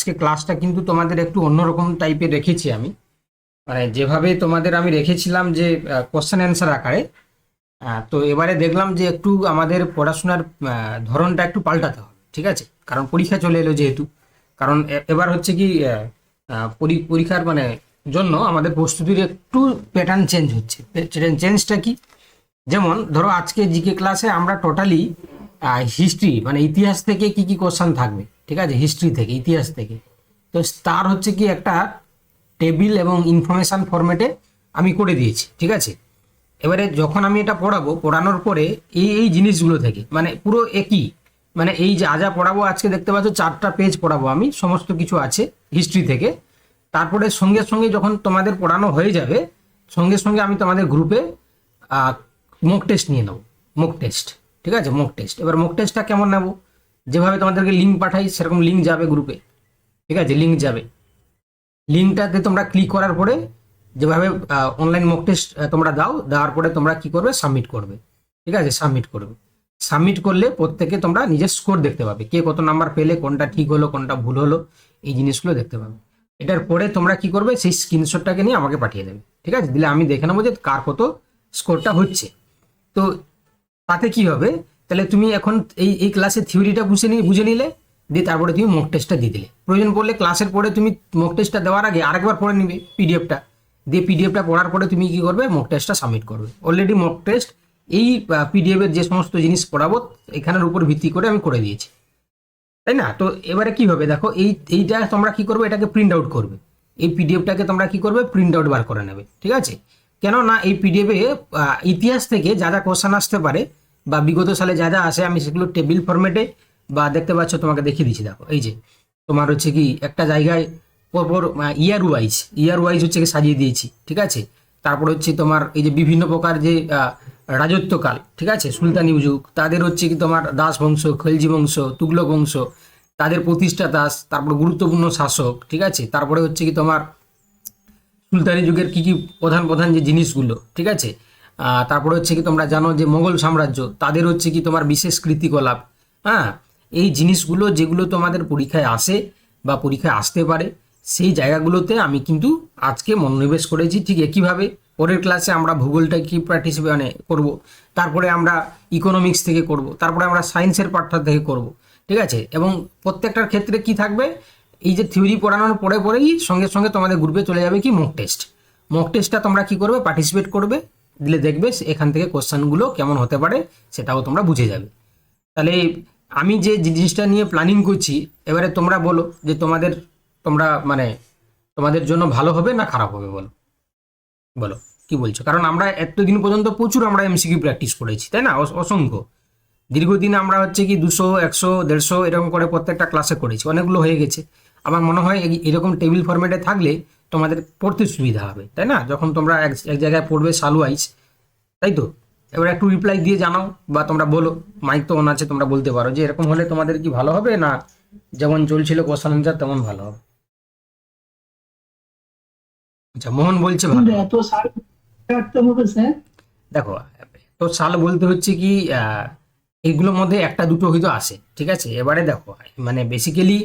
আজকে ক্লাসটা কিন্তু তোমাদের একটু অন্যরকম টাইপের রেখেছি আমি, মানে যেভাবে তোমাদের আমি রেখেছিলাম যে কোশ্চেন অ্যান্সার আকারে। তো এবারে দেখলাম যে একটু আমাদের পড়াশোনার ধরনটা একটু পাল্টাতে হবে, ঠিক আছে? কারণ পরীক্ষা চলে এলো যেহেতু, কারণ এবার হচ্ছে কি পরীক্ষার মানে জন্য আমাদের প্রস্তুতির একটু প্যাটার্ন চেঞ্জ হচ্ছে। চেঞ্জটা কি? যেমন ধরো আজকে জিকে ক্লাসে আমরা টোটালি হিস্ট্রি মানে ইতিহাস থেকে কি কি কোশ্চেন থাকবে, ঠিক আছে? হিস্ট্রি থেকে, ইতিহাস থেকে। তো তার হচ্ছে কি একটা টেবিল এবং ইনফরমেশন ফরম্যাটে আমি করে দিয়েছি, ঠিক আছে? এবারে যখন আমি এটা পড়াবো, পড়ানোর পরে এই এই জিনিসগুলো থেকে মানে পুরো একই, মানে এই যা যা পড়াবো আজকে দেখতে পাচ্ছ 4টা পেজ পড়াবো আমি, সমস্ত কিছু আছে হিস্ট্রি থেকে। তারপরে সঙ্গে সঙ্গে যখন তোমাদের পড়ানো হয়ে যাবে, সঙ্গে সঙ্গে আমি তোমাদের গ্রুপে মক টেস্ট নিয়ে নেবো। মক টেস্ট, ঠিক আছে? Mock test. এবার মক টেস্টটা কেমন নেবো? যেভাবে তোমাদেরকে লিঙ্ক পাঠাই সেরকম লিঙ্ক যাবে গ্রুপে, ঠিক আছে? লিঙ্ক যাবে, লিঙ্কটাতে তোমরা ক্লিক করার পরে যেভাবে অনলাইন মক টেস্ট তোমরা দাও, দেওয়ার পরে তোমরা কি করবে? সাবমিট করবে, ঠিক আছে? সাবমিট করবে। সাবমিট করলে প্রত্যেকে তোমরা নিজের স্কোর দেখতে পাবে, কে কত নাম্বার পেলে, কোনটা ঠিক হলো কোনটা ভুল হলো, এই জিনিসগুলো দেখতে পাবে। এটার পরে তোমরা কি করবে? সেই স্ক্রিনশটটাকে নিয়ে আমাকে পাঠিয়ে দেবে, ঠিক আছে? দিলে আমি দেখে নেবো যে কার কত স্কোরটা হচ্ছে। তো তাতে কি হবে? তাহলে তুমি এখন এই এই ক্লাসের থিওরিটা বুঝে নিলে, দিয়ে তারপরে তুমি মক টেস্টটা দিয়ে দিলে। প্রয়োজন পড়লে ক্লাসের পরে তুমি মক টেস্টটা দেওয়ার আগে আরেকবার পড়ে নিবে পিডিএফটা, দিয়ে পিডিএফটা পড়ার পরে তুমি কি করবে? মক টেস্টটা সাবমিট করবে। অলরেডি মক টেস্ট এই পিডিএফের যে সমস্ত জিনিস পড়াবো এখানের উপর ভিত্তি করে আমি করে দিয়েছি, তাই না? তো এবারে কি হবে দেখো, এইটা তোমরা কি করবে? এটাকে প্রিন্ট আউট করবে। এই পিডিএফটাকে তোমরা কি করবে? প্রিন্ট আউট বার করে নেবে, ঠিক আছে? কেন না এই পিডিএফে ইতিহাস থেকে যা যা কোশ্চেন আসতে পারে বা বিগত সালে যা যা আসে আমি সেগুলো টেবিল ফরম্যাটে বা দেখতে পাচ্ছ তোমাকে দেখিয়ে দিচ্ছি। দেখো এই যে তোমার হচ্ছে কি একটা জায়গায় পরপর ইয়ার ওয়াইজ হচ্ছে কি সাজিয়ে দিয়েছি, ঠিক আছে? তারপর হচ্ছে তোমার এই যে বিভিন্ন প্রকার যে রাজত্বকাল, ঠিক আছে? সুলতানি যুগ, তাদের হচ্ছে কি তোমার দাস বংশ, খলজি বংশ, তুগলক বংশ, তাদের প্রতিষ্ঠাতা, তারপর গুরুত্বপূর্ণ শাসক, ঠিক আছে? তারপরে হচ্ছে কি তোমার সুলতানি যুগের কি কি প্রধান প্রধান যে জিনিসগুলো, ঠিক আছে? তারপরে হচ্ছে কি তোমরা জানো যে মোগল সাম্রাজ্য, তাদের হচ্ছে কি তোমার বিশেষ কৃতিকলাপ। হ্যাঁ, এই জিনিসগুলো যেগুলো তোমাদের পরীক্ষায় আসে বা পরীক্ষায় আসতে পারে, সেই জায়গাগুলোতে আমি কিন্তু আজকে মনোনিবেশ করেছি। ঠিক একইভাবে পরের ক্লাসে আমরা ভূগোলটা কি প্র্যাকটিস মানে করব, তারপরে আমরা ইকোনমিক্স থেকে করব, তারপরে আমরা সায়েন্সের পাঠটা থেকে করব, ঠিক আছে? এবং প্রত্যেকটার ক্ষেত্রে কি থাকবে? এই যে থিওরি পড়ানোর পরে পরেই সঙ্গে সঙ্গে তোমাদের গ্রুপে চলে যাবে কি মক টেস্ট। মক টেস্টটা তোমরা কি করবে? পার্টিসিপেট করবে, দিলে দেখবে এখান থেকে কোশ্চেনগুলো কেমন হতে পারে সেটাও তোমরা বুঝে যাবে। তাহলে আমি যে জিনিসটা নিয়ে প্ল্যানিং করছি, এবারে তোমরা বলো যে তোমরা মানে তোমাদের জন্য ভালো হবে না খারাপ হবে? বলো বলো কি বলছো? কারণ আমরা এতদিন পর্যন্ত প্রচুর আমরা এমসিকিউ প্র্যাকটিস করেছি, তাই না? অসংখ্য দীর্ঘদিন আমরা হচ্ছে কি 200, 100, 150 এরকম করে প্রত্যেকটা ক্লাসে করেছি, অনেকগুলো হয়ে গেছে। আমার মনে হয় এরকম টেবিল ফরম্যাটে থাকলে তোমাদের পড়তে সুবিধা হবে, তাই না? যখন তোমরা এক এক জায়গায় পড়বে সাল ওয়াইজ, তাই তো? এবার একটু রিপ্লাই দিয়ে জানাও, বা তোমরা বলো, মাইক তো অন আছে, তোমরা বলতে পারো যে এরকম হলে তোমাদের কি ভালো হবে না যেমন চলছিল কোশ্চেন অ্যান্সার তেমন ভালো হবে? আচ্ছা, মোহন বলছে ভালো হবে। এত সাল কাটতে হবে স্যার? দেখো, তো সাল বলতে হচ্ছে কি এগুলোর মধ্যে একটা দুটো হয়তো আসে, ঠিক আছে? এবারে দেখো মানে বেসিক্যালি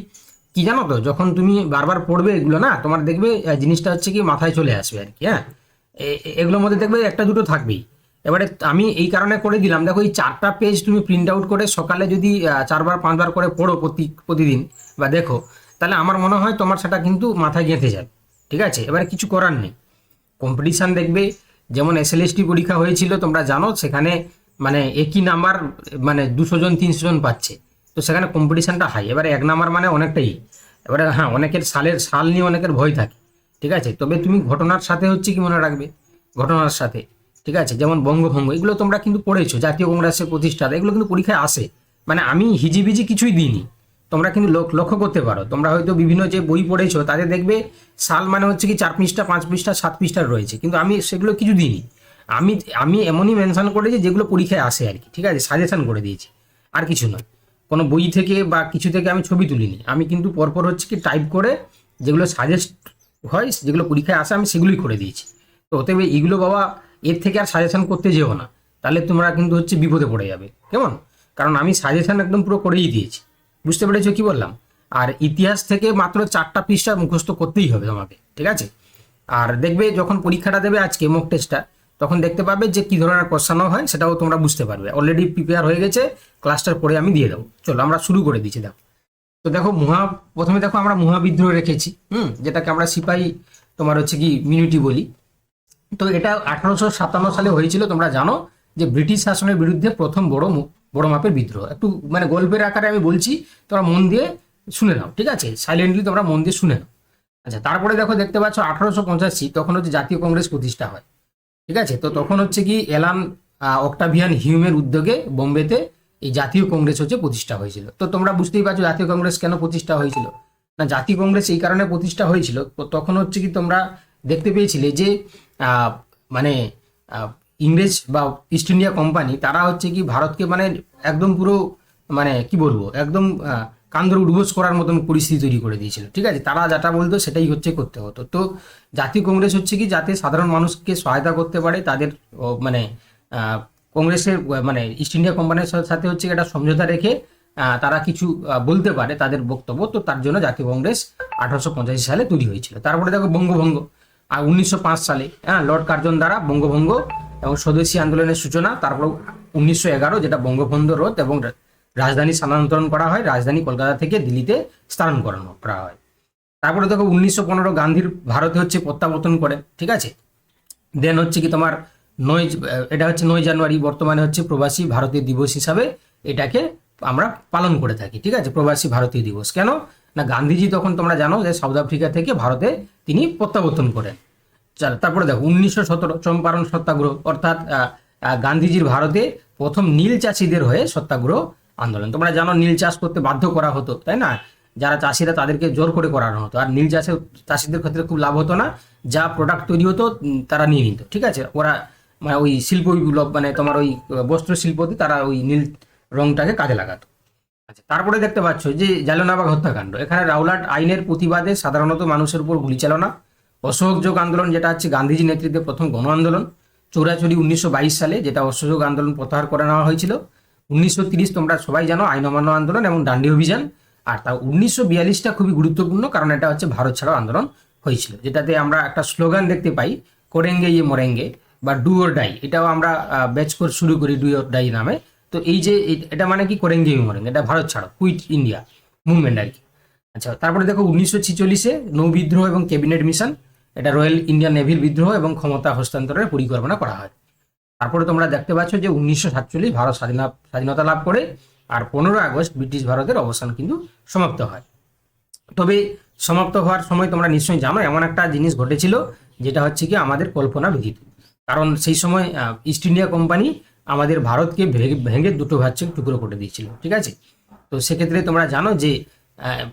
কি জানো তো, যখন তুমি বারবার পড়বে এগুলো না, তোমার দেখবে জিনিসটা হচ্ছে কি মাথায় চলে আসবে আর কি। হ্যাঁ, এগুলোর মধ্যে দেখবে একটা দুটো থাকবেই। এবারে আমি এই কারণে করে দিলাম, দেখো এই 4টা পেজ তুমি প্রিন্ট আউট করে সকালে যদি 4বার 5বার করে পড়ো প্রতিদিন বা দেখো, তাহলে আমার মনে হয় তোমার সেটা কিন্তু মাথায় গেঁথে যাবে, ঠিক আছে? এবারে কিছু করার নেই। কম্পিটিশান দেখবে, যেমন এসএলএসটি পরীক্ষা হয়েছিল তোমরা জানো, সেখানে মানে একই নাম্বার মানে 200 জন 300 জন পাচ্ছে। তো সেখানে কম্পিটিশানটা হাই। এবারে 1 নাম্বার মানে অনেকটাই। এবারে হ্যাঁ, অনেকের সাল নিয়ে অনেকের ভয় থাকে, ঠিক আছে? তবে তুমি ঘটনার সাথে হচ্ছে কি মনে রাখবে, ঘটনার সাথে, ঠিক আছে? যেমন বঙ্গভঙ্গ, এগুলো তোমরা কিন্তু পড়েছো, জাতীয় কংগ্রেসের প্রতিষ্ঠাতা, এগুলো কিন্তু পরীক্ষায় আসে। মানে আমি হিজিবিজি কিছুই দিইনি, তোমরা কিন্তু লক্ষ্য করতে পারো। তোমরা হয়তো বিভিন্ন যে বই পড়েছো তাতে দেখবে সাল মানে হচ্ছে কি 4 পৃষ্ঠা 5 পৃষ্ঠা 7 পৃষ্ঠার রয়েছে, কিন্তু আমি সেগুলো কিছু দিইনি। আমি আমি এমনই মেনশন করেছি যেগুলো পরীক্ষায় আসে আর কি, ঠিক আছে? সাজেশন করে দিয়েছি, আর কিছু নয়। কোনো বই থেকে বা কিছু থেকে আমি ছবি তুলিনি, আমি কিন্তু পরপর হচ্ছে কি টাইপ করে যেগুলো সাজেস্ট হয়, যেগুলো পরীক্ষায় আসে আমি সেগুলোই করে দিয়েছি। তো হতে হবে এগুলো বাবা, এর থেকে আর সাজেশন করতে যেও না, তাহলে তোমরা কিন্তু হচ্ছে বিপদে পড়ে যাবে, কেমন? কারণ আমি সাজেশন একদম পুরো করেই দিয়েছি। বুঝতে পেরেছো কি বললাম? আর ইতিহাস থেকে মাত্র 4টা পৃষ্ঠা মুখস্থ করতেই হবে তোমাকে, ঠিক আছে। আর দেখবে যখন পরীক্ষাটা দেবে আজকে মক টেস্টটা, তখন দেখতে পাবে যে কি ধরনের কোশ্চেন হয়, সেটাও তোমরা বুঝতে পারবে। অলরেডি প্রিপেয়ার হয়ে গেছে, ক্লাসটার পরে আমি দিয়ে দেবো। চলো আমরা শুরু করে দিচ্ছি। দেখো, তো দেখো প্রথমে দেখো আমরা মহাবিদ্রোহ রেখেছি, যেটাকে আমরা সিপাহী তোমার হচ্ছে কি মিউনিটি বলি। তো এটা 1857 সালে হয়েছিল। তোমরা জানো যে ব্রিটিশ শাসনের বিরুদ্ধে প্রথম বড় মাপের বিদ্রোহ। একটু মানে গল্পের আকারে আমি বলছি, তোমরা মন দিয়ে শুনে নাও, ঠিক আছে, সাইলেন্টলি তোমরা মন দিয়ে শুনে নাও। আচ্ছা, তারপরে দেখতে পাচ্ছ 1885 তখন হচ্ছে জাতীয় কংগ্রেস প্রতিষ্ঠা হয়, ঠিক আছে। তো তখন হচ্ছে কি অ্যালান অক্টাভিয়ান হিউমের উদ্যোগে বোম্বেতে এই জাতীয় কংগ্রেস হচ্ছে প্রতিষ্ঠা হয়েছিল। তো তোমরা বুঝতেই পারছো জাতীয় কংগ্রেস কেন প্রতিষ্ঠা হয়েছিল। না, জাতীয় কংগ্রেস এই কারণে প্রতিষ্ঠা হয়েছিল, তখন হচ্ছে কি তোমরা দেখতে পেয়েছিলে যে মানে ইংরেজ বা ইস্ট ইন্ডিয়া কোম্পানি তারা হচ্ছে কি ভারতকে মানে একদম পুরো মানে কি বলবো একদম কান্দর উদ্বোস করার মতন পরিস্থিতি তৈরি করে দিয়েছিল, ঠিক আছে। তারা যেটা বলতো সেটাই হচ্ছে করতে হতো। তো জাতীয় কংগ্রেস হচ্ছে কি যাতে সাধারণ মানুষকে সহায়তা করতে পারে, তাদের মানে কংগ্রেসের মানে ইস্ট ইন্ডিয়া কোম্পানির সাথে হচ্ছে একটা সমঝোতা রেখে তারা কিছু বলতে পারে তাদের বক্তব্য। তো তার জন্য জাতীয় কংগ্রেস 1885 সালে তৈরি হয়েছিল। তারপরে দেখো বঙ্গভঙ্গ, আর 1905 সালে লর্ড কার্জন দ্বারা বঙ্গভঙ্গ এবং স্বদেশী আন্দোলনের সূচনা। তারপর 1911 যেটা বঙ্গবন্ধু রোধ এবং রাজধানী স্থানান্তরণ করা হয়, রাজধানী কলকাতা থেকে দিল্লিতে স্থানান্তরণ করা হয়। তারপরে দেখো 1915 গান্ধীর ভারতে হচ্ছে প্রত্যাবর্তন করেন, ঠিক আছে। দেন হচ্ছে কি তোমার এটা হচ্ছে 9 জানুয়ারি বর্তমানে হচ্ছে প্রবাসী ভারতীয় দিবস হিসাবে এটাকে আমরা পালন করে থাকি, ঠিক আছে, প্রবাসী ভারতীয় দিবস। কেন না, গান্ধীজি তখন তোমরা জানো যে সাউথ আফ্রিকা থেকে ভারতে তিনি প্রত্যাবর্তন করেন। তারপরে দেখো 1917 চম্পারণ সত্যাগ্রহ, অর্থাৎ গান্ধীজির ভারতে প্রথম নীল চাষিদের হয়ে সত্যাগ্রহ আন্দোলন। তোমরা জানো নীল চাষ করতে বাধ্য করা হতো, তাই না, যারা চাষিরা তাদেরকে জোর করে করানো হতো। আর নীল চাষে চাষিদের ক্ষেত্রে খুব লাভ হতো না, যা প্রোডাক্ট তৈরি হতো তারা নিয়ে নিত, ঠিক আছে। ওরা মানে ওই শিল্প বিপ্লব মানে তোমার ওই বস্ত্র শিল্পতে তারা ওই নীল রংটাকে কাজে লাগাতো। আচ্ছা, তারপরে দেখতে পাচ্ছ যে জালিয়ানওয়ালাবাগ হত্যাকাণ্ড। এখানে রাওলাট আইনের প্রতিবাদে সাধারণত মানুষের উপর গুলি চালনা। অসহযোগ আন্দোলন, যেটা হচ্ছে গান্ধীজির নেতৃত্বে প্রথম গণ আন্দোলন। চৌরাচুরি 1922 সালে, যেটা অসহযোগ আন্দোলন প্রত্যাহার করে নেওয়া হয়েছিল। 1930 তোমরা সবাই জানো আইন অমান্য আন্দোলন এবং ডান্ডি অভিযান। আর তা 1942টা খুবই গুরুত্বপূর্ণ, কারণ এটা হচ্ছে ভারত ছাড়ো আন্দোলন হয়েছিল, যেটাতে আমরা একটা স্লোগান দেখতে পাই, করেঙ্গে ইয়ে মরেঙ্গে বা ডু অর ডাই। এটাও আমরা ব্যাচ কোর্স শুরু করি ডু অর ডাই নামে। তো এই যে এটা মানে কি করেঙ্গে ইয়ে মরেঙ্গে, এটা ভারত ছাড়ো কুইট ইন্ডিয়া মুভমেন্ট আর কি। আচ্ছা, তারপরে দেখো 1946-এ নৌবিদ্রোহ এবং ক্যাবিনেট মিশন, এটা রয়্যাল ইন্ডিয়ান নেভির বিদ্রোহ এবং ক্ষমতা হস্তান্তরের পরিকল্পনা করা হয়। তারপরে তোমরা দেখতে পাচ্ছ যে 1947 ভারত স্বাধীনতা লাভ করে, আর 15 আগস্ট ব্রিটিশ ভারতের অবসান কিন্তু সমাপ্ত হয়। তবে সমাপ্ত হওয়ার সময় তোমরা নিশ্চয়ই জানো এমন একটা জিনিস ঘটেছিল, যেটা হচ্ছে কি আমাদের কল্পনা ব্যতীত। কারণ সেই সময় ইস্ট ইন্ডিয়া কোম্পানি আমাদের ভারতকে ভেঙে দুটো ভাগে টুকরো করে দিয়েছিল, ঠিক আছে। তো সেক্ষেত্রে তোমরা জানো যে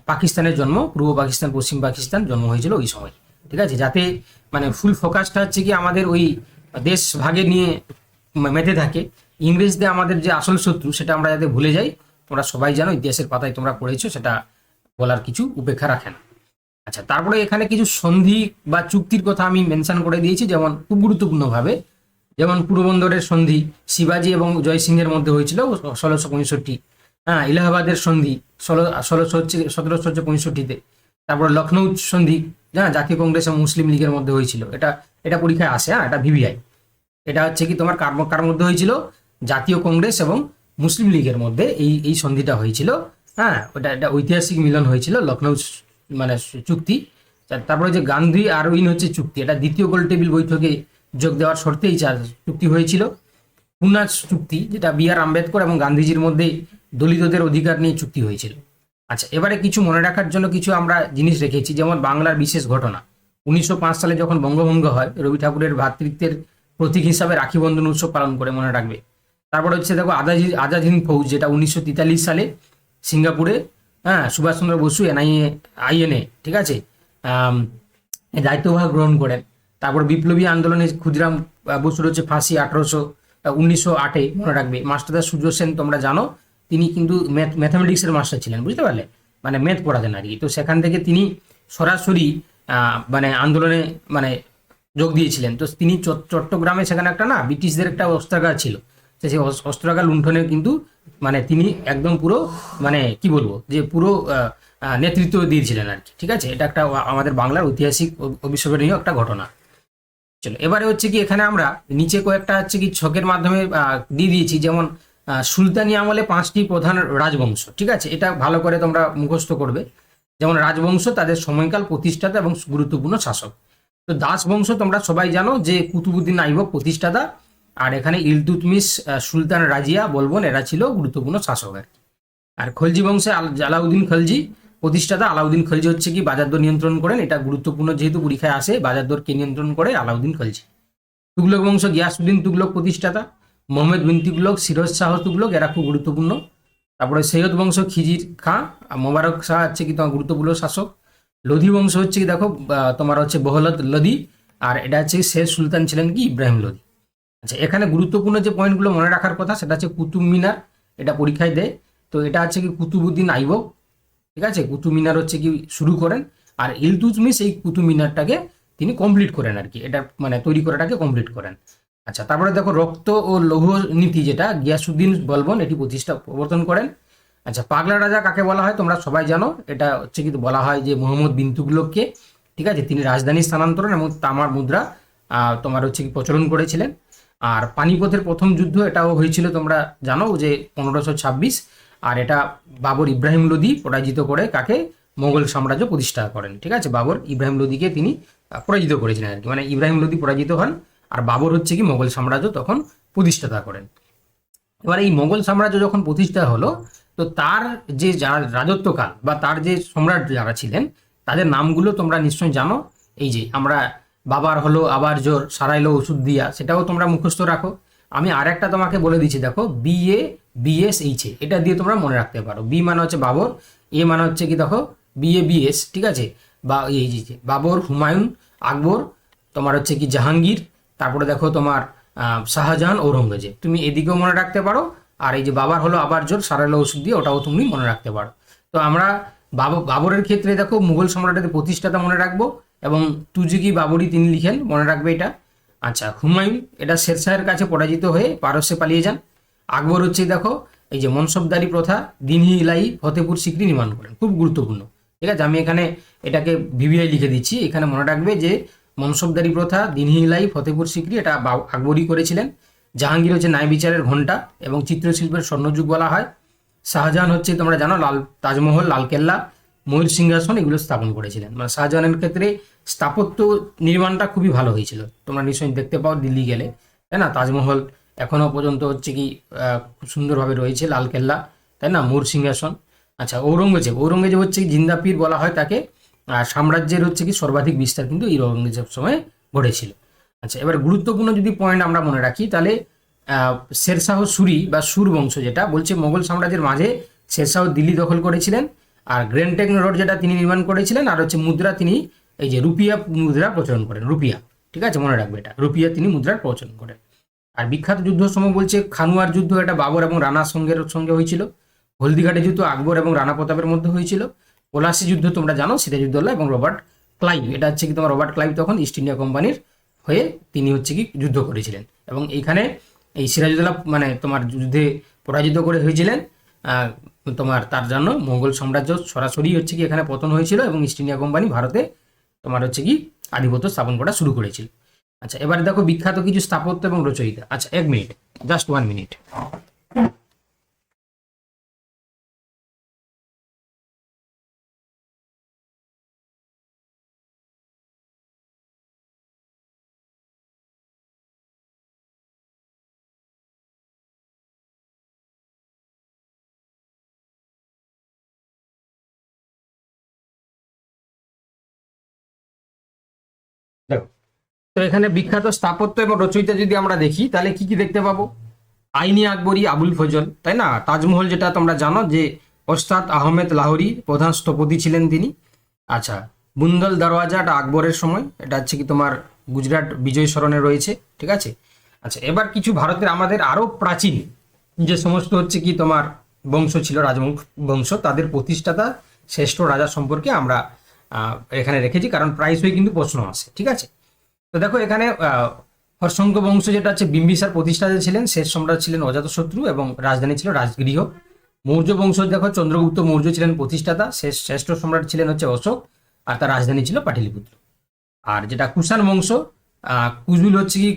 পাকিস্তানের জন্ম, পূর্ব পাকিস্তান পশ্চিম পাকিস্তান জন্ম হয়েছিল ওই সময়, ঠিক আছে। যাতে মানে ফুল ফোকাসটা হচ্ছে কি আমাদের ওই দেশ ভাগে নিয়ে মেতে থাকে। ইংরেজদের আমাদের যে আসল শত্রু সেটা আমরা যাতে ভুলে যাই। তোমরা সবাই জানো, ইতিহাসের পাতায় তোমরা পড়েছো, সেটা বলার কিছু উপেক্ষা রাখে না। আচ্ছা, তারপরে এখানে কিছু সন্ধি বা চুক্তির কথা আমি মেনশন করে দিয়েছি, যেমন খুব গুরুত্বপূর্ণভাবে, যেমন পূর্ববন্দরের সন্ধি শিবাজি এবং জয়সিংহের মধ্যে হয়েছিল 1665। এলাহাবাদের সন্ধি 1765-তে। তারপর লখনৌ সন্ধি জাতীয় কংগ্রেস এবং মুসলিম লীগের মধ্যে হয়েছিল। এটা পরীক্ষায় আসে, এটা ভিভিআই। এটা হচ্ছে কি তোমার কার মধ্যে হয়েছিল, জাতীয় কংগ্রেস এবং মুসলিম লীগের মধ্যে এই সন্ধিটা হয়েছিল। ওটা একটা ঐতিহাসিক মিলন হয়েছিল, লখনৌ মানে চুক্তি। তারপরে যে গান্ধী আরউইন হচ্ছে চুক্তি, এটা দ্বিতীয় গোল টেবিল বৈঠকে যোগ দেওয়ার শর্তেই চুক্তি হয়েছিল। পুনা চুক্তি, যেটা বি.আর. আম্বেদকর এবং গান্ধীজির মধ্যে দলিতদের অধিকার নিয়ে চুক্তি হয়েছিল। আচ্ছা, এবারে কিছু মনে রাখার জন্য কিছু আমরা জিনিস রেখেছি, যেমন বাংলার বিশেষ ঘটনা। 1905 সালে যখন বঙ্গভঙ্গ হয়, রবি ঠাকুরের ভ্রাতৃত্বের প্রতীক হিসাবে রাখি বন্ধন উৎসব পালন করে, মনে রাখবে। তারপর হচ্ছে দেখো আজাদ হিন্দ ফৌজ, যেটা 1943 সালে সিঙ্গাপুরে সুভাষচন্দ্র বসু আইএনএ, ঠিক আছে, দায়িত্বভার গ্রহণ করেন। তারপর বিপ্লবী আন্দোলনে ক্ষুদিরাম বসুর হচ্ছে ফাঁসি 1908-এ, মনে রাখবে। মাস্টারদা সূর্য সেন তোমরা জানো, তিনি কিন্তু ম্যাথামেটিক্সের মাস্টার ছিলেন, বুঝতে পারলে, মানে ম্যাথ পড়াতেন আর কি। তো সেখান থেকে তিনি সরাসরি মানে আন্দোলনে মানে যোগ দিয়েছিলেন। তো তিনি চট্টগ্রামে সেখানে একটা ব্রিটিশদের একটা অস্ত্রাগার ছিল, তো সেই অস্ত্রাগার লুণ্ঠনে কিন্তু মানে তিনি একদম পুরো মানে কি বলবো যে পুরো নেতৃত্ব দিয়েছিলেন আর কি। ঠিক আছে, এটা একটা আমাদের বাংলার ঐতিহাসিক অবিস্মরণীয় একটা ঘটনা। চলো এবারে হচ্ছে কি এখানে আমরা নিচে কয়েকটা হচ্ছে কি ছকের মাধ্যমে দিয়ে দিয়েছি, যেমন সুলতানি আমলে 5টি প্রধান রাজবংশ। ঠিক আছে, এটা ভালো করে তোমরা মুখস্থ করবে। যেমন রাজবংশ, তাদের সময়কাল, প্রতিষ্ঠাতা এবং গুরুত্বপূর্ণ শাসক। তো দাস বংশ তোমরা সবাই জানো যে কুতুবুদ্দিন আইবক প্রতিষ্ঠাতা, আর এখানে ইলতুৎমিশ, সুলতান রাজিয়া, বলবন, এরা ছিল গুরুত্বপূর্ণ শাসক আর কি। আর খলজি বংশে আলাউদ্দিন খলজি প্রতিষ্ঠাতা। আলাউদ্দিন খলজি হচ্ছে কি বাজার দর নিয়ন্ত্রণ করেন, এটা গুরুত্বপূর্ণ যেহেতু পরীক্ষায় আসে, বাজার দর কে নিয়ন্ত্রণ করে? আলাউদ্দিন খলজি। তুগলক বংশ, গিয়াসউদ্দিন তুগলক প্রতিষ্ঠাতা। মোহাম্মদ বিন তুগলক, সিরোজ শাহ তুগলক, এরা খুব গুরুত্বপূর্ণ। তারপরে সৈয়দ বংশ, খিজির খাঁ, মোবারক শাহ হচ্ছে কি তোমার গুরুত্বপূর্ণ শাসক। লোধি বংশ হচ্ছে কি দেখো তোমার হচ্ছে বহলত লোধি, আর এটা হচ্ছে শেষ সুলতান ছিলেন কি ইব্রাহিম লোধি। আচ্ছা, এখানে গুরুত্বপূর্ণ যে পয়েন্টগুলো মনে রাখার কথা সেটা হচ্ছে কুতুব মিনার, এটা পরীক্ষায় দেয়। তো এটা হচ্ছে কি কুতুবুদ্দিন আইবক, ঠিক আছে, কুতুব মিনার হচ্ছে কি শুরু করেন, আর ইলতুৎমিশ এই কুতুব মিনারটাকে তিনি কমপ্লিট করেন আর কি, এটা মানে তৈরি করাটাকে কমপ্লিট করেন। আচ্ছা, তারপরে দেখো রক্ত ও লৌহ নীতি, যেটা গিয়াসউদ্দিন বলবন এটি প্রবর্তন করেন। আচ্ছা, পাগলা রাজা কাকে বলা হয় তোমরা সবাই জানো, এটা হচ্ছে কিন্তু বলা হয় যে মোহাম্মদ বিন তুগলককে। ঠিক আছে, তিনি রাজধানী স্থানান্তরণ এবং তামার মুদ্রা তোমার হচ্ছে কি প্রচলন করেছিলেন। আর পানিপথের প্রথম যুদ্ধ এটাও হয়েছিল তোমরা জানো যে 1526, আর এটা বাবর ইব্রাহিম লোদি পরাজিত করে কাকে? মোগল সাম্রাজ্য প্রতিষ্ঠা করেন। ঠিক আছে, বাবর ইব্রাহিম লোদিকে তিনি পরাজিত করেছিলেন আর কি, মানে ইব্রাহিম লোদি পরাজিত হন আর বাবর হচ্ছে কি মোগল সাম্রাজ্য তখন প্রতিষ্ঠাতা করেন। এবার এই মোগল সাম্রাজ্য যখন প্রতিষ্ঠা হলো, তো তার যে যারা রাজত্বকাল বা তার যে সম্রাট যারা ছিলেন তাদের নামগুলো তোমরা নিশ্চয়ই জানো। এই যে আমরা বাবার হলো আবার জোর, সারাইলো ওষুধ দিয়া, সেটাও তোমরা মুখস্থ রাখো। আমি আর একটা তোমাকে বলে দিচ্ছি, দেখো BABSH, এটা দিয়ে তোমরা মনে রাখতে পারো। বি মানে হচ্ছে বাবর, এ মানে হচ্ছে কি দেখো BABS, ঠিক আছে, বা এই যে বাবর, হুমায়ুন, আকবর, তোমার হচ্ছে কি জাহাঙ্গীর, তারপরে দেখো তোমার শাহজাহান, ঔরঙ্গজেব, তুমি এদিকেও মনে রাখতে পারো। আর এই যে বাবার হলো আবার জোর, সারাইলো ওষুধ দিয়ে, ওটাও তুমি মনে রাখতে পারো। তো আমরা বাবরের ক্ষেত্রে দেখো মুঘল সম্রাটের প্রতিষ্ঠাতা মনে রাখবো, এবং তুজিকি বাবরি তিনি লিখেন, মনে রাখবে এটা। আচ্ছা, হুমায়ুন এটা শেরশাহের কাছে পরাজিত হয়ে পারস্যে পালিয়ে যান। আকবর হচ্ছে দেখো এই যে মনসবদারি প্রথা, দিনহি ইলাহি, ফতেপুর সিকরি নির্মাণ করেন, খুব গুরুত্বপূর্ণ। ঠিক আছে, আমি এখানে এটাকে VVI লিখে দিচ্ছি, এখানে মনে রাখবে যে মনসবদারি প্রথা, দিনহি ইলাহি, ফতেপুর সিকরি, এটা আকবরই করেছিলেন। জাহাঙ্গীর হচ্ছে ন্যায় বিচারের ঘণ্টা এবং চিত্রশিল্পের স্বর্ণযুগ বলা হয়। শাহজাহান হচ্ছে তোমরা জানো তাজমহল, লালকেল্লা, ময়ূর সিংহাসন এগুলো স্থাপন করেছিলেন। মানে শাহজাহানের ক্ষেত্রে স্থাপত্য নির্মাণটা খুবই ভালো হয়েছিল, তোমরা নিশ্চয়ই দেখতে পাও দিল্লি গেলে, তাই না? তাজমহল এখনো পর্যন্ত হচ্ছে কি খুব সুন্দরভাবে রয়েছে, লালকেল্লা, তাই না, ময়ূর সিংহাসন। আচ্ছা, ঔরঙ্গজেব হচ্ছে কি জিন্দা পীর বলা হয় তাকে। আর সাম্রাজ্যের হচ্ছে কি সর্বাধিক বিস্তার কিন্তু এই ঔরঙ্গজেব সময়ে ঘটেছিল। আচ্ছা, এবার গুরুত্বপূর্ণ যদি পয়েন্ট আমরা মনে রাখি, তাহলে শেরশাহ সুরি বা সুর বংশ, যেটা বলছে মোগল সাম্রাজ্যের মাঝে শেরশাহ দিল্লি দখল করেছিলেন, আর গ্র্যান্ড ট্রাঙ্ক রোড যেটা তিনি নির্মাণ করেছিলেন, আর হচ্ছে মুদ্রা তিনি এই যে রুপিয়া মুদ্রা প্রচলন করেন, রুপিয়া, ঠিক আছে, মনে রাখবে এটা, রুপিয়া তিনি মুদ্রার প্রচলন করেন। আর বিখ্যাত যুদ্ধ সময় বলছে খানুয়ার যুদ্ধ, এটা বাবর এবং রানা সঙ্গে হয়েছিল। হলদিঘাটের যুদ্ধ আকবর এবং রানা প্রতাপের মধ্যে হয়েছিল। পলাশি যুদ্ধ তোমরা জানো, সিরাজউদ্দৌলা এবং রবার্ট ক্লাইভ, এটা হচ্ছে কি তোমার রবার্ট ক্লাইভ তখন ইস্ট ইন্ডিয়া কোম্পানির হয়ে তিনি হচ্ছে কি যুদ্ধ করেছিলেন, এবং এইখানে এই সিরাজউদ্দৌলা মানে তোমার যুদ্ধে পরাজিত করে হয়েছিলেন। তোমার তার জন্য মোগল সাম্রাজ্য সরাসরি হচ্ছে কি এখানে পতন হয়েছিল, এবং ইস্ট ইন্ডিয়া কোম্পানি ভারতে তোমার হচ্ছে কি আধিপত্য স্থাপন করা শুরু করেছিল। আচ্ছা, এবারে দেখো বিখ্যাত কিছু স্থাপত্য এবং রচয়িতা। আচ্ছা, 1 মিনিট, জাস্ট 1 মিনিট। দেখো, তো এখানে বিখ্যাত স্থাপত্য এবং রচয়িতা যদি আমরা দেখি, তাহলে কি কি দেখতে পাবো? আইনি আকবরী আবুল ফজল, তাই না? তাজমহল যেটা তোমরা জানো যে ওস্তাদ আহমেদ লাহোরি প্রধান স্থপতি ছিলেন তিনি। আচ্ছা, বুন্দল দরওয়াজা, এটা আকবরের সময়, এটা হচ্ছে কি তোমার গুজরাট বিজয় সরণে রয়েছে, ঠিক আছে। আচ্ছা, এবার কিছু ভারতের আমাদের আরো প্রাচীন যে সমস্ত হচ্ছে কি তোমার বংশ ছিল, রাজবংশ বংশ, তাদের প্রতিষ্ঠাতা শ্রেষ্ঠ রাজা সম্পর্কে আমরা এখানে রেখেছি, কারণ প্রায়শই কিন্তু প্রশ্ন আসে, ঠিক আছে। তো দেখো এখানে হর্ষঙ্ক বংশ, যেটা হচ্ছে বিম্বিসার প্রতিষ্ঠাতা ছিলেন, শেষ সম্রাট ছিলেন অজাতশত্রু, এবং রাজধানী ছিল রাজগৃহ। মৌর্য বংশ দেখো, চন্দ্রগুপ্ত মৌর্য ছিলেন প্রতিষ্ঠাতা, শ্রেষ্ঠ সম্রাট ছিলেন হচ্ছে অশোক, আর তার রাজধানী ছিল পাটলিপুত্র। আর যেটা কুষাণ বংশ, কুজুল হচ্ছে কি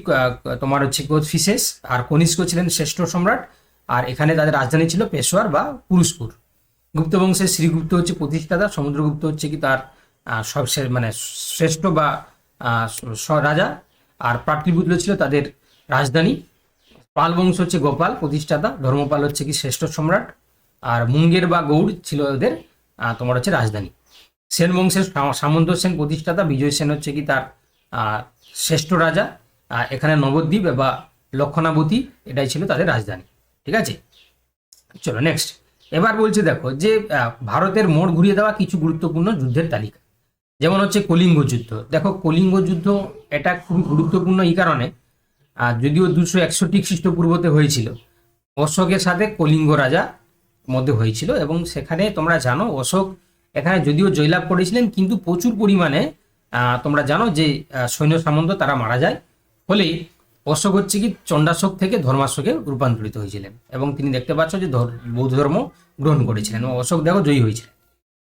তোমার হচ্ছে কোচফিসেস, আর কনিষ্ক ছিলেন শ্রেষ্ঠ সম্রাট, আর এখানে তাদের রাজধানী ছিল পেশোয়ার বা পুরুষপুর। গুপ্ত বংশের শ্রীগুপ্ত হচ্ছে প্রতিষ্ঠাতা, সমুদ্রগুপ্ত হচ্ছে কি তার মানে শ্রেষ্ঠ বা রাজা, আর পাটলিপুত্র ছিল তাদের রাজধানী। পাল বংশ হচ্ছে গোপাল প্রতিষ্ঠাতা, ধর্মপাল হচ্ছে কি শ্রেষ্ঠ সম্রাট, আর মুঙ্গের বা গৌড় ছিল ওদের তোমার হচ্ছে রাজধানী। সেন বংশের সামন্ত সেন প্রতিষ্ঠাতা, বিজয় সেন হচ্ছে কি তার শ্রেষ্ঠ রাজা। এখানে নবদ্বীপ বা লক্ষণাবতী এটাই ছিল তাদের রাজধানী। ঠিক আছে, চলো নেক্সট। এবার বলছে দেখো যে ভারতের মোড় ঘুরিয়ে দেওয়া কিছু গুরুত্বপূর্ণ যুদ্ধের তালিকা। যেমন হচ্ছে কলিঙ্গ যুদ্ধ। দেখো কলিঙ্গ যুদ্ধ এটা খুবই গুরুত্বপূর্ণ এই কারণে, যদিও 261 খ্রিস্টপূর্বতে হয়েছিল, অশোকের সাথে কলিঙ্গ রাজা মধ্যে হয়েছিল, এবং সেখানে তোমরা জানো অশোক এখানে যদিও জয়লাভ করেছিলেন, কিন্তু প্রচুর পরিমাণে তোমরা জানো যে সৈন্য সামন্ত তারা মারা যায়। ফলে অশোক হচ্ছে কি চণ্ডাশোক থেকে ধর্মাশোকে রূপান্তরিত হয়েছিলেন, এবং তিনি দেখতে পাচ্ছ যে বৌদ্ধ ধর্ম গ্রহণ করেছিলেন, এবং অশোক দেখো জয়ী হয়েছিলেন।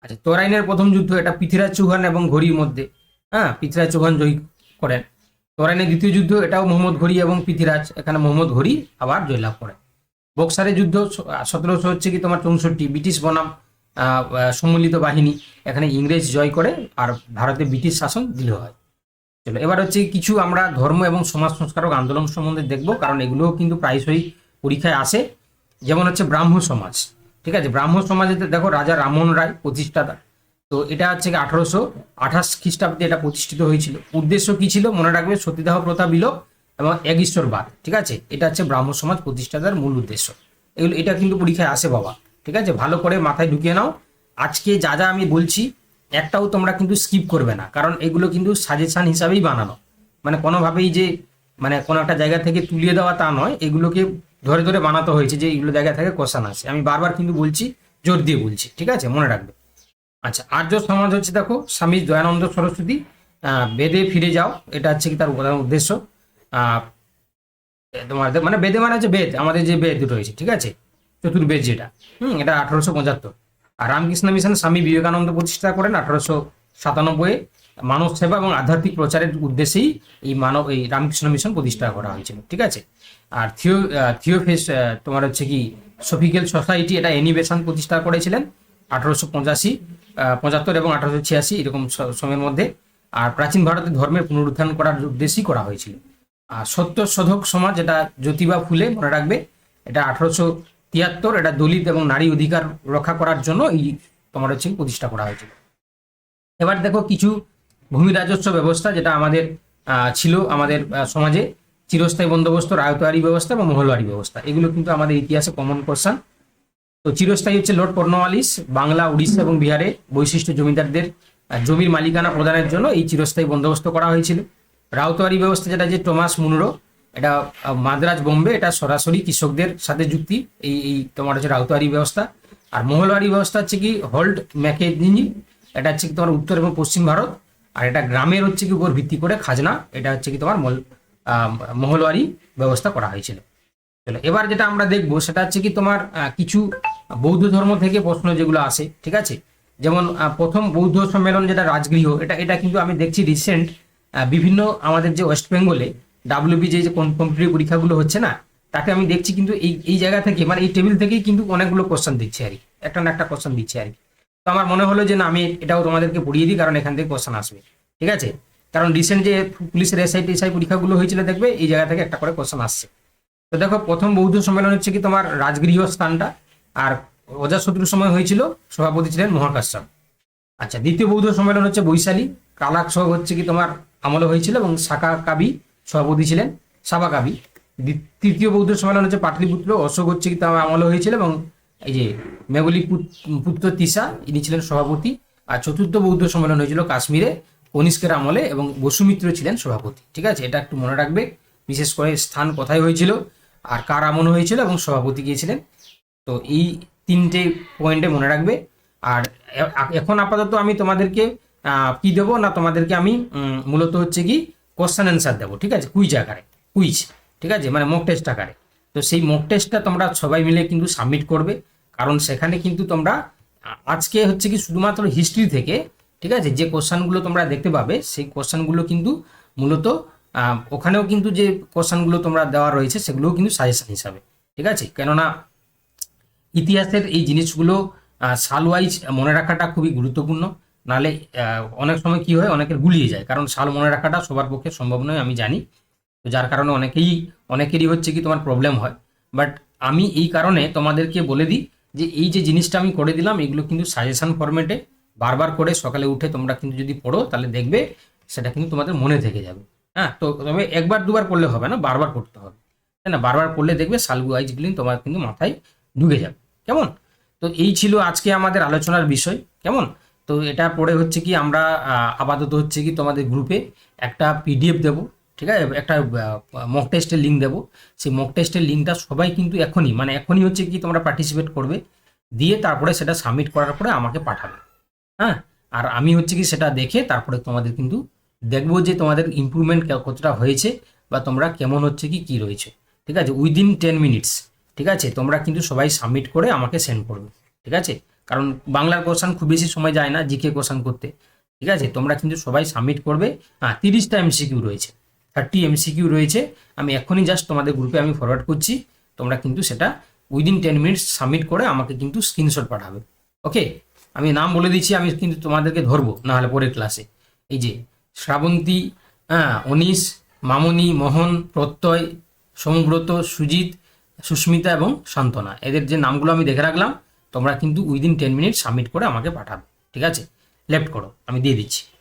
আচ্ছা, তরাইনের প্রথম যুদ্ধ, এটা পৃথ্বীরাজ চৌহান এবং ঘড়ির মধ্যে, পৃথ্বীরাজ চৌহান জয়ী করেন। তরাইনের দ্বিতীয় যুদ্ধ, এটাও মোহাম্মদ ঘড়ি এবং পৃথ্বীরাজ, এখানে মোহাম্মদ ঘড়ি আবার জয়লাভ করেন। বক্সারের যুদ্ধ 1700 হচ্ছে কি তোমার 64, ব্রিটিশ বনাম সম্মিলিত বাহিনী, এখানে ইংরেজ জয় করে আর ভারতে ব্রিটিশ শাসন দিল হয়। চলো এবার হচ্ছে কিছু আমরা ধর্ম এবং সমাজ সংস্কারক আন্দোলন সম্বন্ধে দেখব, কারণ এগুলোও কিন্তু প্রায়শই পরীক্ষায় আসে। যেমন হচ্ছে ব্রাহ্ম সমাজ। ঠিক আছে, ব্রাহ্ম সমাজে দেখো রাজা রামমোহন রায় প্রতিষ্ঠাতা। তো এটা হচ্ছে 1828 খ্রিস্টাব্দে এটা প্রতিষ্ঠিত হয়েছিল। উদ্দেশ্য কি ছিল মনে রাখবে, সতীদাহ প্রথা বিলোপ এবং এক ঈশ্বরবাদ। ঠিক আছে, এটা হচ্ছে ব্রাহ্ম সমাজ প্রতিষ্ঠাতার মূল উদ্দেশ্য। এটা কিন্তু পরীক্ষায় আসে বাবা। ঠিক আছে, ভালো করে মাথায় ঢুকিয়ে নাও। আজকে যা যা আমি বলছি একটাও তোমরা কিন্তু স্কিপ করবে না, কারণ এগুলো কিন্তু সাজেশন হিসাবেই বানানো, মানে কোনোভাবেই যে মানে কোনো একটা জায়গা থেকে তুলিয়ে দেওয়া তা নয়, এগুলোকে ধরে ধরে বানাতে হয়েছে যে এগুলো জায়গা থেকে কোশ্চেন আসে। আমি বারবার কিন্তু বলছি, জোর দিয়ে বলছি। ঠিক আছে, মনে রাখবে। আচ্ছা, আর্য সমাজ হচ্ছে দেখো স্বামী দয়ানন্দ সরস্বতী, বেদে ফিরে যাও, এটা হচ্ছে কি তার প্রধান উদ্দেশ্য। তোমার মানে বেদে মানে হচ্ছে বেদ, আমাদের যে বেদ দুটো রয়েছে, ঠিক আছে, চতুর্বেদ যেটা, এটা 1875। আর রামকৃষ্ণ মিশন স্বামী বিবেকানন্দ প্রতিষ্ঠা করেন 1897। মানব সেবা এবং আধ্যাত্মিক প্রচারের উদ্দেশ্যেই এই রামকৃষ্ণ মিশন প্রতিষ্ঠা করা হয়েছিল। ঠিক আছে, আর থিওফেস তোমার হচ্ছে কি সফিকেল সোসাইটি, এটা অ্যানিবেশন প্রতিষ্ঠা করেছিলেন 1885, 75 এবং 1886 এরকম সময়ের মধ্যে। আর প্রাচীন ভারতের ধর্মের পুনরুত্থান করার উদ্দেশ্যেই করা হয়েছিল। আর সত্য শোধক সমাজ, এটা জ্যোতিবা ফুলে, মনে রাখবে, এটা 1873, এটা দলিত এবং নারী অধিকার রক্ষা করার জন্য এই তোমার হচ্ছে প্রতিষ্ঠা করা হয়েছিল। এবার দেখো কিছু ভূমি রাজস্ব ব্যবস্থা যেটা আমাদের ছিল আমাদের সমাজে, চিরস্থায়ী বন্দোবস্ত, রায়তোয়ারি ব্যবস্থা এবং মহলওয়ারি ব্যবস্থা, এগুলো কিন্তু আমাদের ইতিহাসে কমন কোশ্চেন। তো চিরস্থায়ী হচ্ছে লর্ড কর্নওয়ালিস বাংলা, উড়িষ্যা এবং বিহারে বৈশিষ্ট্য জমিদারদের জমির মালিকানা প্রদানের জন্য এই চিরস্থায়ী বন্দোবস্ত করা হয়েছিল। রাউতোয়ারি ব্যবস্থা যেটা যে টমাস মুনরো, এটা মাদ্রাজ বোম্বে, এটা সরাসরি কৃষকদের সাথে যুক্তি, এই তোমার হচ্ছে রাউতোয়ারি ব্যবস্থা। আর মহলওয়ারি ব্যবস্থা হচ্ছে কি হল্ট ম্যাকেঞ্জি, এটা হচ্ছে কি তোমার উত্তর এবং পশ্চিম ভারত, আর এটা গ্রামের হচ্ছে কি উপর ভিত্তি করে খাজনা, এটা হচ্ছে কি তোমার মহলওয়ারি ব্যবস্থা করা হয়েছিল। চলো এবার যেটা আমরা দেখবো সেটা হচ্ছে কি তোমার কিছু বৌদ্ধ ধর্ম থেকে প্রশ্ন যেগুলো আসে। ঠিক আছে, যেমন প্রথম বৌদ্ধ সম্মেলন যেটা রাজগৃহ, এটা কিন্তু আমি দেখছি রিসেন্ট বিভিন্ন আমাদের যে ওয়েস্ট বেঙ্গলে ডাব্লিউবি যে কম্পিটিটিভ পরীক্ষাগুলো হচ্ছে না, তাকে আমি দেখছি কিন্তু এই জায়গা থেকে মানে এই টেবিল থেকেই কিন্তু অনেকগুলো কোশ্চেন দিচ্ছে আর কি, একটা না একটা কোশ্চেন দিচ্ছে আর কি। তো আমার মনে হলো যে না, আমি এটাও তোমাদেরকে পড়িয়ে দিই, কারণ এখান থেকে কোশ্চেন আসবে। ঠিক আছে, কারণ রিসেন্ট যে পুলিশের এসআই পরীক্ষাগুলো হয়েছিল দেখবে এই জায়গা থেকে একটা করে কোশ্চেন আসছে। তো দেখো প্রথম বৌদ্ধ সম্মেলন হচ্ছে কি তোমার রাজগৃহ স্থানটা, আর অজাতশত্রুর সময় হয়েছিল, সভাপতি ছিলেন মহাকাশ্যপ। আচ্ছা, দ্বিতীয় বৌদ্ধ সম্মেলন হচ্ছে বৈশালী, কালাক্ষ হচ্ছে কি তোমার আমলে হয়েছিল এবং শাকা কাবি সভাপতি ছিলেন সাবাকাবি। তৃতীয় বৌদ্ধ সম্মেলন হচ্ছে পাটলিপুত্র, অশোক হচ্ছে কি তার আমলে হয়েছিল এবং এই যে মেঘলি পুত্র তিসা ইনি ছিলেন সভাপতি। আর চতুর্থ বৌদ্ধ সম্মেলন হয়েছিল কাশ্মীরে কনিষ্কের আমলে এবং বসুমিত্র ছিলেন সভাপতি। ঠিক আছে, এটা একটু মনে রাখবে, বিশেষ করে স্থান কোথায় হয়েছিল আর কার আমলে হয়েছিল এবং সভাপতি গিয়েছিলেন। তো এই তিনটে পয়েন্টে মনে রাখবে। আর এখন আপাতত আমি তোমাদেরকে কি দেবো না, তোমাদেরকে আমি মূলত হচ্ছে কি কোশ্চেন অ্যান্সার দেবো। ঠিক আছে, কুইজ আকারে, কুইজ, ঠিক আছে, মানে মক টেস্ট আকারে। তো সেই মক টেস্টটা তোমরা সবাই মিলে কিন্তু সাবমিট করবে, কারণ সেখানে কিন্তু তোমরা আজকে হচ্ছে কি শুধুমাত্র হিস্ট্রি থেকে, ঠিক আছে, যে কোশ্চানগুলো তোমরা দেখতে পাবে সেই কোশ্চানগুলো কিন্তু মূলত ওখানেও কিন্তু যে কোশ্চানগুলো তোমরা দেওয়া রয়েছে সেগুলোও কিন্তু সাজেশন হিসাবে, ঠিক আছে। কেননা ইতিহাসের এই জিনিসগুলো সাল ওয়াইজ মনে রাখাটা খুবই গুরুত্বপূর্ণ। নাহলে অনেক সময় কি হয়, অনেকের গুলিয়ে যায়, কারণ সাল মনে রাখাটা সবার পক্ষে সম্ভব নয়, আমি জানি। তো যার কারণে অনেকেরই হচ্ছে কি তোমার প্রবলেম হয়। বাট আমি এই কারণে তোমাদেরকে বলে দিই যে এই যে জিনিসটা আমি করে দিলাম এগুলো কিন্তু সাজেশন ফরম্যাটে বারবার করে সকালে উঠে তোমরা কিন্তু যদি পড়ো তাহলে দেখবে সেটা কিন্তু তোমাদের মনে থেকে যাবে। হ্যাঁ, তো তবে একবার দুবার পড়লে হবে না, বারবার পড়তে হবে, তাই না? বারবার পড়লে দেখবে সাল ওয়াইজগুলি তোমার কিন্তু মাথায় ঢুকে যাবে। কেমন? তো এই ছিল আজকে আমাদের আলোচনার বিষয়। কেমন? তো এটা পরে হচ্ছে কি আমরা আপাতত হচ্ছে কি তোমাদের গ্রুপে একটা পিডিএফ দেবো, ঠিক আছে, একটা মক টেস্টের লিঙ্ক দেবো। সেই মক টেস্টের লিঙ্কটা সবাই কিন্তু এখনই হচ্ছে কি তোমরা পার্টিসিপেট করবে, দিয়ে তারপরে সেটা সাবমিট করার পরে আমাকে পাঠাবে। হ্যাঁ, আর আমি হচ্ছে কি সেটা দেখে তারপরে তোমাদের কিন্তু দেখবো যে তোমাদের ইমপ্রুভমেন্ট কতটা হয়েছে বা তোমরা কেমন হচ্ছে কি কী রয়েছে, ঠিক আছে। উইদিন 10 মিনিটস, ঠিক আছে, তোমরা কিন্তু সবাই সাবমিট করে আমাকে সেন্ড করবে, ঠিক আছে। কারণ বাংলার কোশ্চান খুব বেশি সময় যায় না জিকে কোশ্চান করতে, ঠিক আছে। তোমরা কিন্তু সবাই সাবমিট করবে। হ্যাঁ, 30টা এমসিকিউ রয়েছে, 30 এমসিকিউ রয়েছে। আমি এখনই জাস্ট তোমাদের গ্রুপে আমি ফরওয়ার্ড করছি, তোমরা কিন্তু সেটা উইদিন 10 মিনিটস সাবমিট করে আমাকে কিন্তু স্ক্রিনশট পাঠাবে। ওকে, আমি নাম বলে দিচ্ছি, আমি কিন্তু তোমাদেরকে ধরবো না হলে পরের ক্লাসে। এই যে শ্রাবন্তী, হ্যাঁ, অনিশ, মামনি, মোহন, প্রত্যয়, সমব্রত, সুজিত, সুস্মিতা এবং সান্ত্বনা, এদের যে নামগুলো আমি দেখে রাখলাম, তোমরা কিন্তু উইদিন 10 মিনিট সাবমিট করে আমাকে পাঠাবে, ঠিক আছে। লেফট করো, আমি দিয়ে দিচ্ছি।